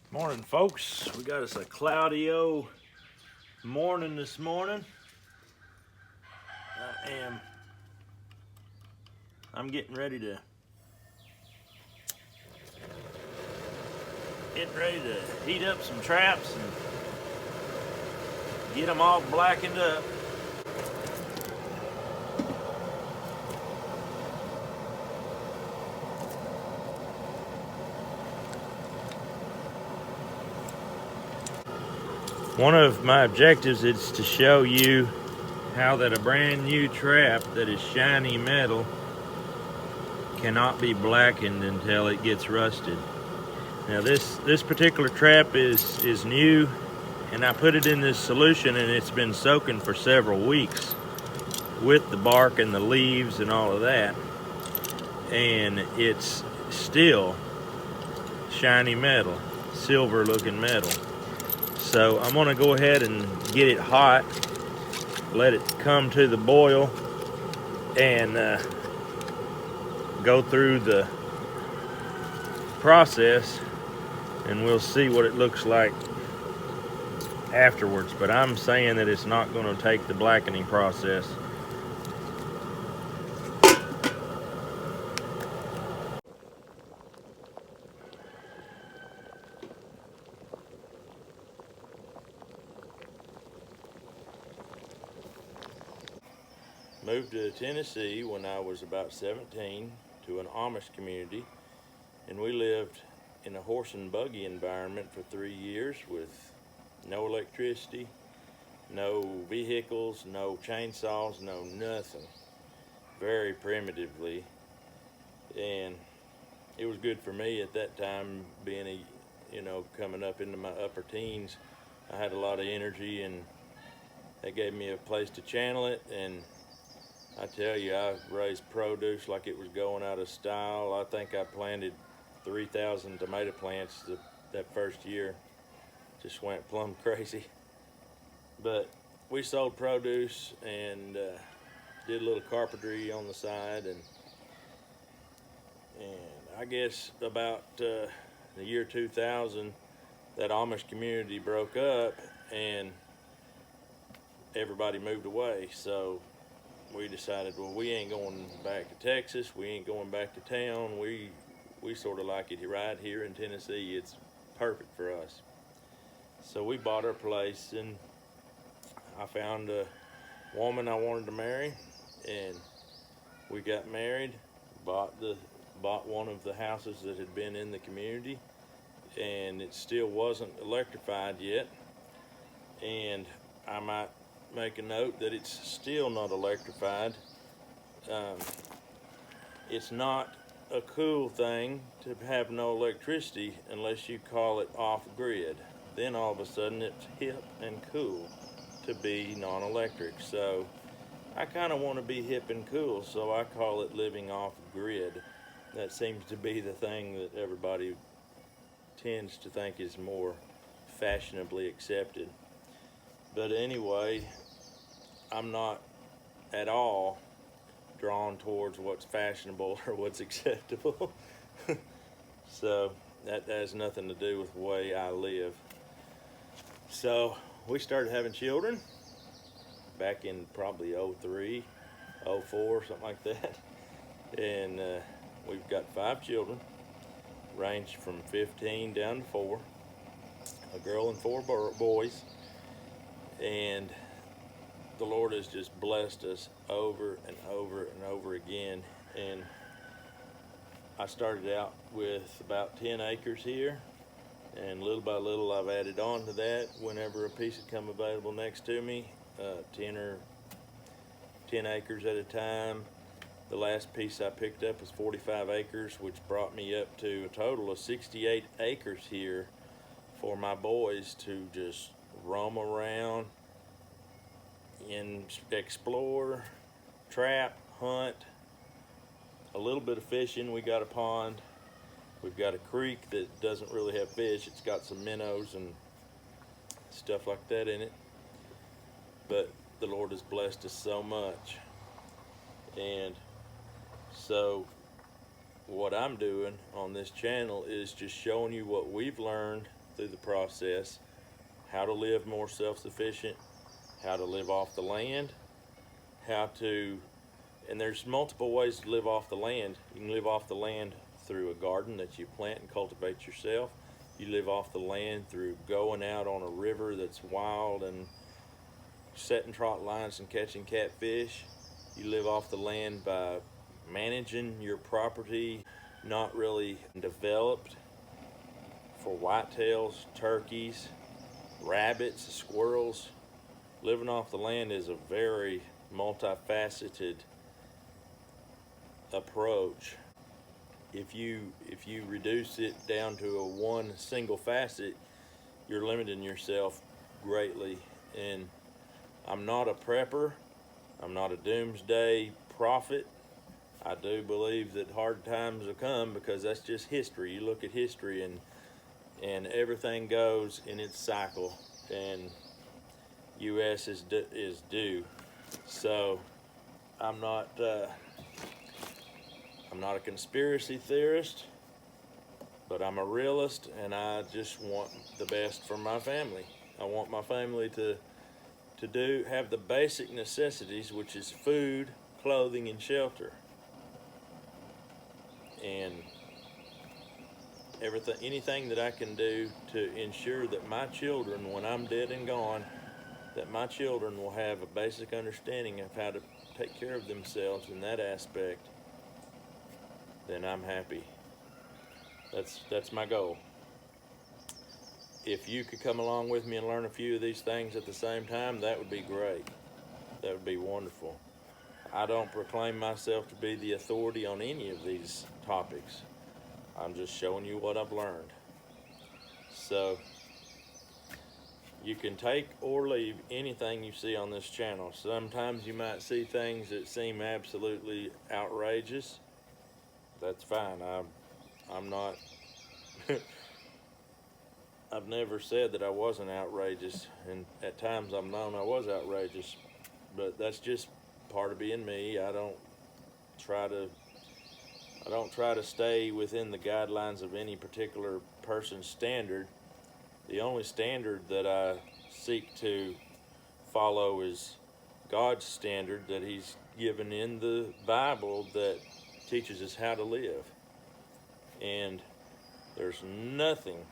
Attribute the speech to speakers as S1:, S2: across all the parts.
S1: Morning, folks. We got us a cloudy old morning this morning. I'm getting ready to heat up some traps and get them all blackened up. One of my objectives is to show you how that a brand new trap that is shiny metal cannot be blackened until it gets rusted. Now this particular trap is new, and I put it in this solution and it's been soaking for several weeks with the bark and the leaves and all of that, and it's still shiny metal, silver looking metal. So I'm gonna go ahead and get it hot, let it come to the boil, and go through the process, and we'll see what it looks like afterwards. But I'm saying that it's not going to take the blackening process. Moved to Tennessee when I was about 17 to an Amish community, and we lived in a horse and buggy environment for 3 years with no electricity, no vehicles, no chainsaws, no nothing. Very primitively, and it was good for me at that time, being coming up into my upper teens. I had a lot of energy, and that gave me a place to channel it. And I tell you, I raised produce like it was going out of style. I think I planted 3,000 tomato plants that first year. Just went plumb crazy. But we sold produce and did a little carpentry on the side, and I guess about the year 2000, that Amish community broke up and everybody moved away. So we decided, well, we ain't going back to Texas. We ain't going back to town. We sort of like it right here in Tennessee. It's perfect for us. So we bought our place, and I found a woman I wanted to marry, and we got married. Bought one of the houses that had been in the community, and it still wasn't electrified yet. And I might make a note that it's still not electrified. It's not a cool thing to have no electricity unless you call it off-grid. Then all of a sudden it's hip and cool to be non-electric. So I kind of want to be hip and cool, so I call it living off-grid. That seems to be the thing that everybody tends to think is more fashionably accepted. But anyway, I'm not at all drawn towards what's fashionable or what's acceptable. So that has nothing to do with the way I live. So we started having children back in probably 03, 04, something like that. And we've got 5 children, ranged from 15 down to 4, a girl and 4 boys. And the Lord has just blessed us over and over and over again. And I started out with about 10 acres here, and little by little I've added on to that whenever a piece had come available next to me, 10 acres at a time. The last piece I picked up was 45 acres, which brought me up to a total of 68 acres here for my boys to just roam around and explore, trap, hunt, a little bit of fishing. We got a pond. We've got a creek that doesn't really have fish. It's got some minnows and stuff like that in it. But the Lord has blessed us so much. And so what I'm doing on this channel is just showing you what we've learned through the process, how to live more self-sufficient, how to live off the land, and there's multiple ways to live off the land. You can live off the land through a garden that you plant and cultivate yourself. You live off the land through going out on a river that's wild and setting trot lines and catching catfish. You live off the land by managing your property, not really developed, for whitetails, turkeys, rabbits, squirrels. Living off the land is a very multifaceted approach. If you reduce it down to a one single facet, you're limiting yourself greatly. And I'm not a prepper. I'm not a doomsday prophet. I do believe that hard times will come, because that's just history. You look at history, and everything goes in its cycle, and U.S. is due. So I'm not a conspiracy theorist, but I'm a realist, and I just want the best for my family. I want my family to have the basic necessities, which is food, clothing, and shelter. And anything that I can do to ensure that my children, when I'm dead and gone, that my children will have a basic understanding of how to take care of themselves in that aspect, then I'm happy. That's my goal. If you could come along with me and learn a few of these things at the same time, that would be great. That would be wonderful. I don't proclaim myself to be the authority on any of these topics. I'm just showing you what I've learned. So you can take or leave anything you see on this channel. Sometimes you might see things that seem absolutely outrageous. That's fine. I'm not I've never said that I wasn't outrageous, and at times I'm known I was outrageous, but that's just part of being me. I don't try to stay within the guidelines of any particular person's standard. The only standard that I seek to follow is God's standard that He's given in the Bible that teaches us how to live. And there's nothing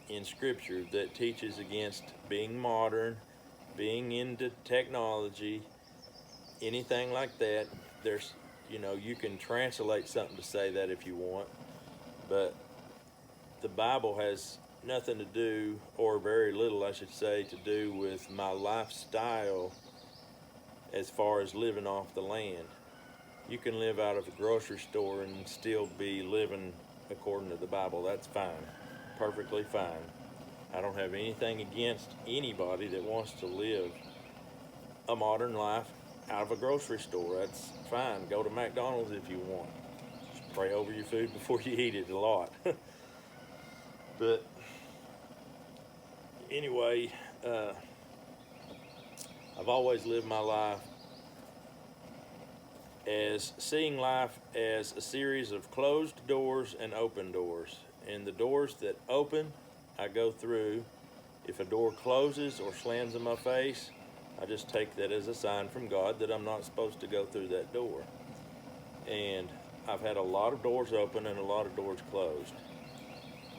S1: in Scripture that teaches against being modern, being into technology, anything like that. There's, you can translate something to say that if you want, but the Bible has nothing to do, or very little, I should say, to do with my lifestyle as far as living off the land. You can live out of a grocery store and still be living according to the Bible. That's fine. Perfectly fine. I don't have anything against anybody that wants to live a modern life out of a grocery store. That's fine. Go to McDonald's if you want. Just pray over your food before you eat it a lot. But anyway, I've always lived my life as seeing life as a series of closed doors and open doors. And the doors that open, I go through. If a door closes or slams in my face, I just take that as a sign from God that I'm not supposed to go through that door. And I've had a lot of doors open and a lot of doors closed.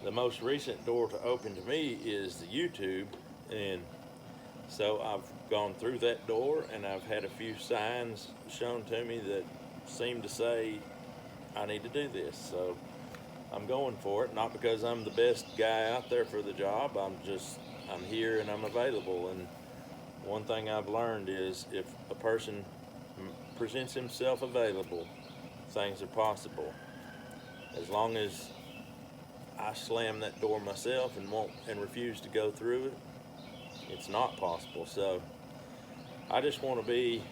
S1: The most recent door to open to me is the YouTube, and so I've gone through that door, and I've had a few signs shown to me that seem to say I need to do this. So I'm going for it, not because I'm the best guy out there for the job. I'm here and I'm available. And one thing I've learned is if a person presents himself available, things are possible. As long as I slam that door myself and refuse to go through it, it's not possible. So I just want to be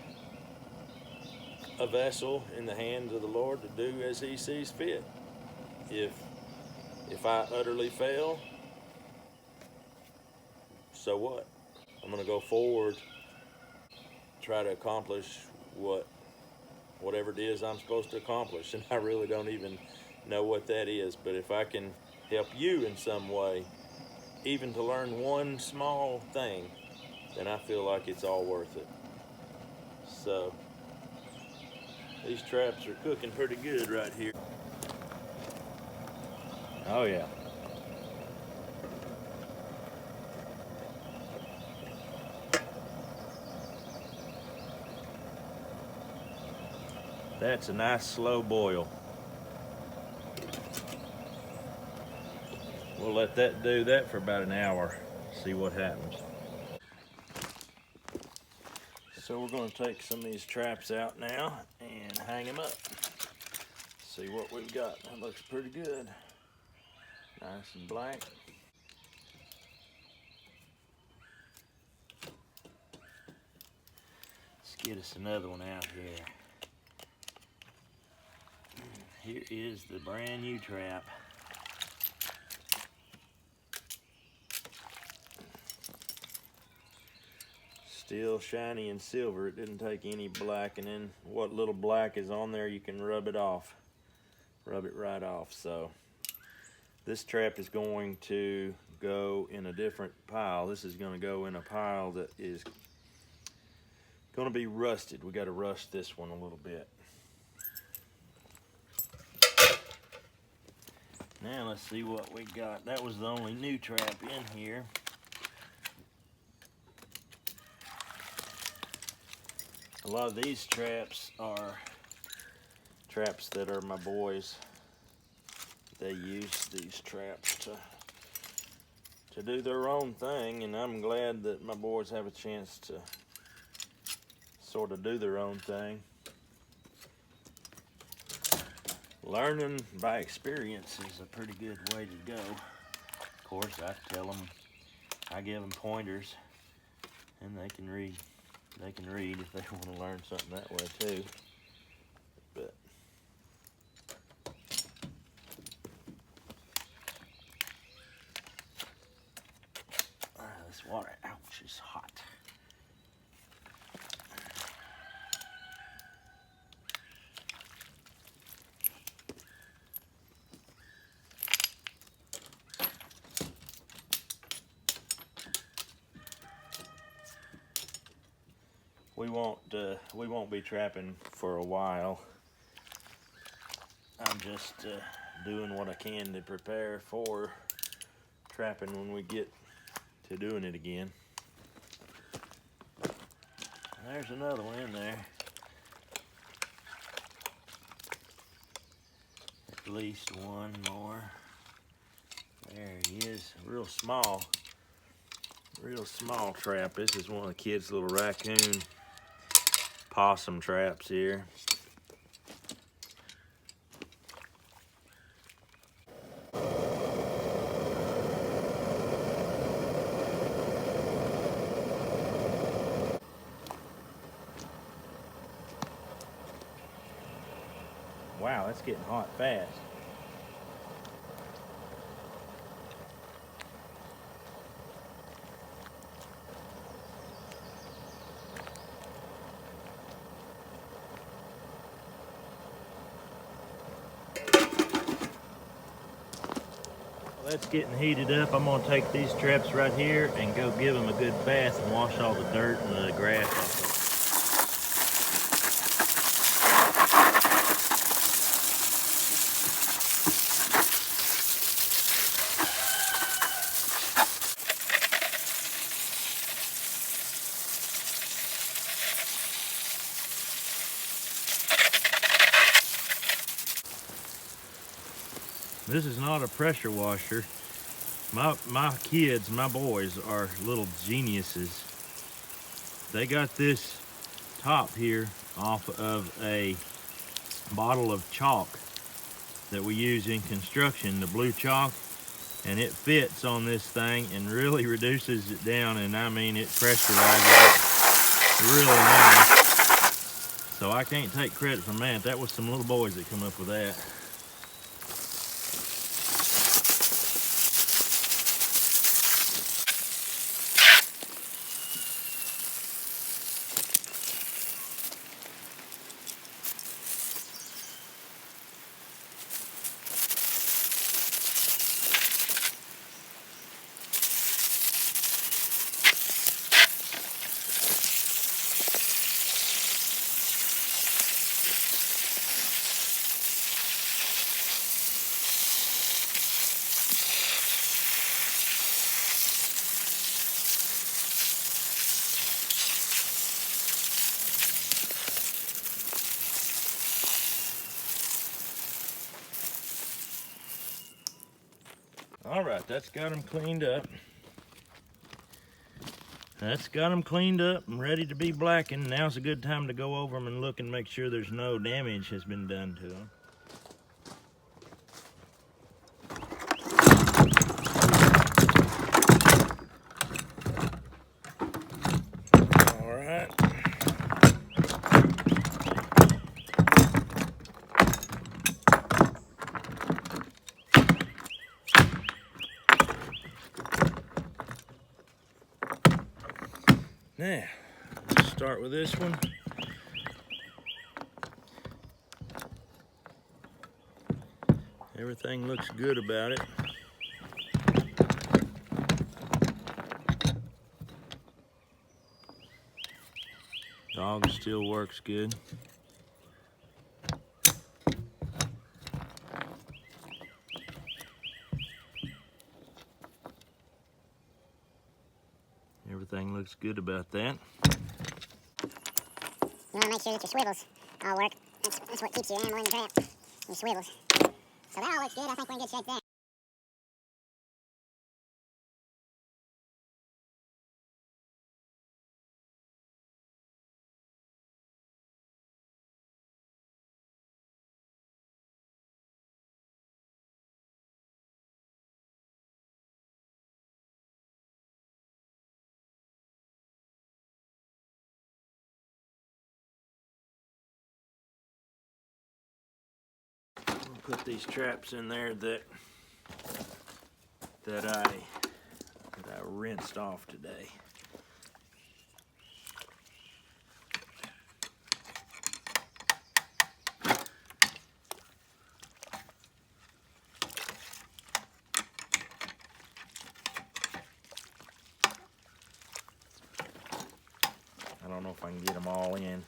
S1: a vessel in the hands of the Lord to do as He sees fit. If I utterly fail, so what? I'm going to go forward, try to accomplish whatever it is I'm supposed to accomplish, and I really don't even know what that is. But if I can help you in some way, even to learn one small thing, then I feel like it's all worth it. So these traps are cooking pretty good right here. Oh yeah. That's a nice slow boil. We'll let that do that for about an hour, see what happens. So we're going to take some of these traps out now and hang them up. See what we've got. That looks pretty good. Nice and black. Let's get us another one out here. Here is the brand new trap. Still shiny and silver. It didn't take any blackening. What little black is on there, you can rub it off. Rub it right off. So this trap is going to go in a different pile. This is going to go in a pile that is going to be rusted. We got to rust this one a little bit. Now let's see what we got. That was the only new trap in here. A lot of these traps are traps that are my boys. They use these traps to do their own thing, and I'm glad that my boys have a chance to sort of do their own thing. Learning by experience is a pretty good way to go. Of course, I tell them, I give them pointers, and they can read. They can read if they want to learn something that way too. But this water, ouch, is hot. We won't be trapping for a while. I'm just doing what I can to prepare for trapping when we get to doing it again. There's another one in there. At least one more. There he is, real small trap. This is one of the kids' little raccoon possum traps here. Wow, that's getting hot fast. That's getting heated up. I'm gonna take these traps right here and go give them a good bath and wash all the dirt and the grass off of them. This is not a pressure washer. My kids, my boys, are little geniuses. They got this top here off of a bottle of chalk that we use in construction, the blue chalk, and it fits on this thing and really reduces it down, and I mean it pressurizes it really nice. So I can't take credit from that. That was some little boys that come up with that. All right, that's got them cleaned up. That's got them cleaned up and ready to be blackened. Now's a good time to go over them and look and make sure there's no damage has been done to them. All right. Now, let's start with this one. Everything looks good about it. Dog still works good. Everything looks good about that.
S2: You want to make sure that your swivels all work. That's what keeps your animal in the trap, your swivels. So that all looks good. I think we're in good shape there.
S1: We'll put these traps in there that I rinsed off today. I don't know if I can get them all in.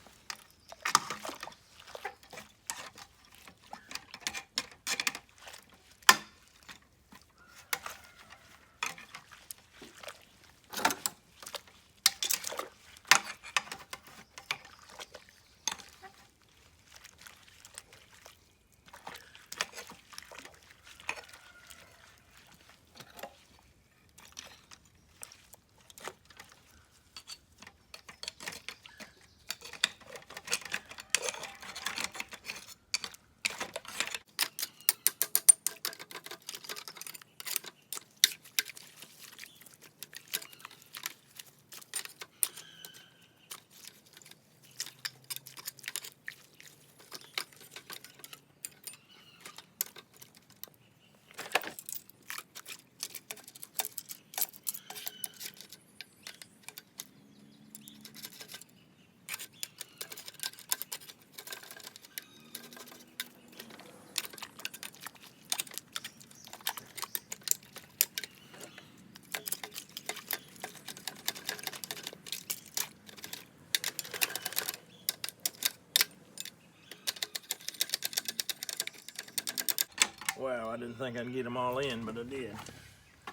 S1: Wow, I didn't think I'd get them all in, but I did.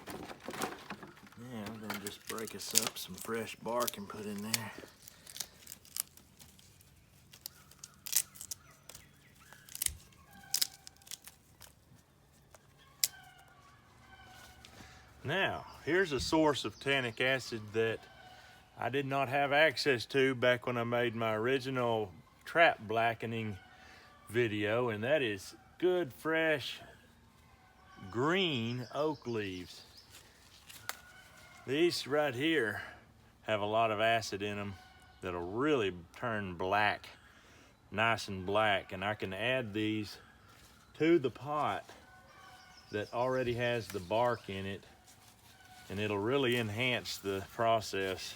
S1: Yeah, I'm gonna just break us up some fresh bark and put in there. Now, here's a source of tannic acid that I did not have access to back when I made my original trap blackening video, and that is good, fresh, green oak leaves. These right here have a lot of acid in them that'll really turn black, nice and black, and I can add these to the pot that already has the bark in it, and it'll really enhance the process.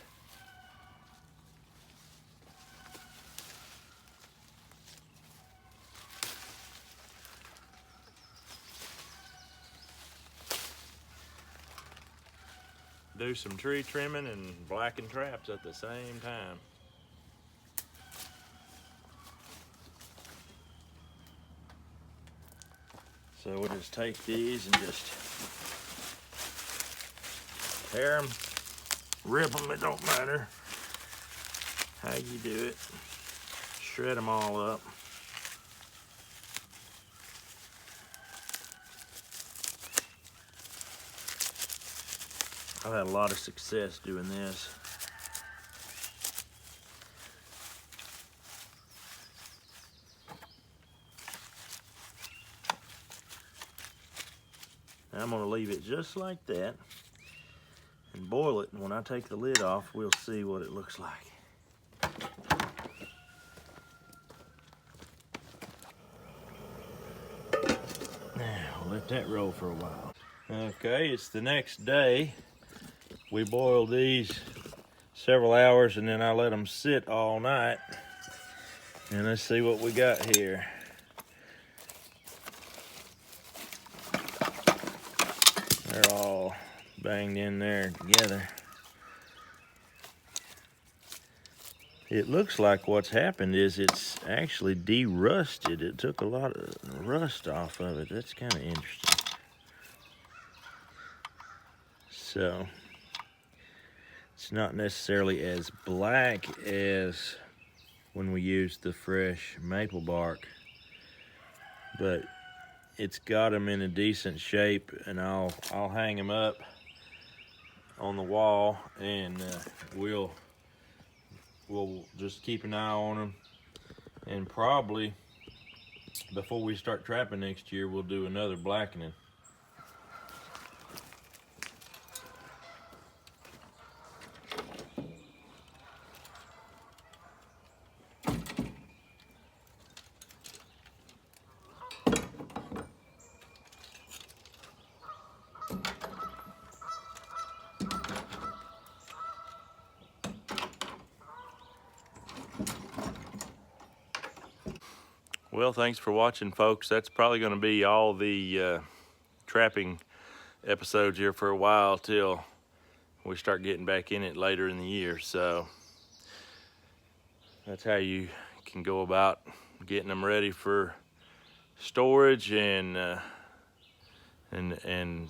S1: Do some tree trimming and blacken traps at the same time. So we'll just take these and just tear them, rip them, it don't matter how you do it. Shred them all up. I've had a lot of success doing this. Now I'm gonna leave it just like that and boil it, and when I take the lid off, we'll see what it looks like. Now, we'll let that roll for a while. Okay, it's the next day. We boiled these several hours and then I let them sit all night. And let's see what we got here. They're all banged in there together. It looks like what's happened is it's actually de-rusted. It took a lot of rust off of it. That's kind of interesting. So, it's not necessarily as black as when we used the fresh maple bark, but it's got them in a decent shape, and I'll hang them up on the wall, and we'll just keep an eye on them, and probably before we start trapping next year, we'll do another blackening. Well, thanks for watching, folks. That's probably going to be all the trapping episodes here for a while till we start getting back in it later in the year. So that's how you can go about getting them ready for storage and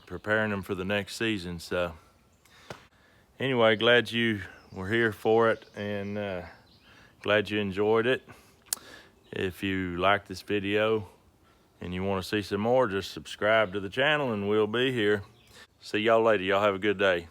S1: preparing them for the next season. So anyway, glad you were here for it, and glad you enjoyed it. If you like this video and you want to see some more, just subscribe to the channel and we'll be here. See y'all later. Y'all have a good day.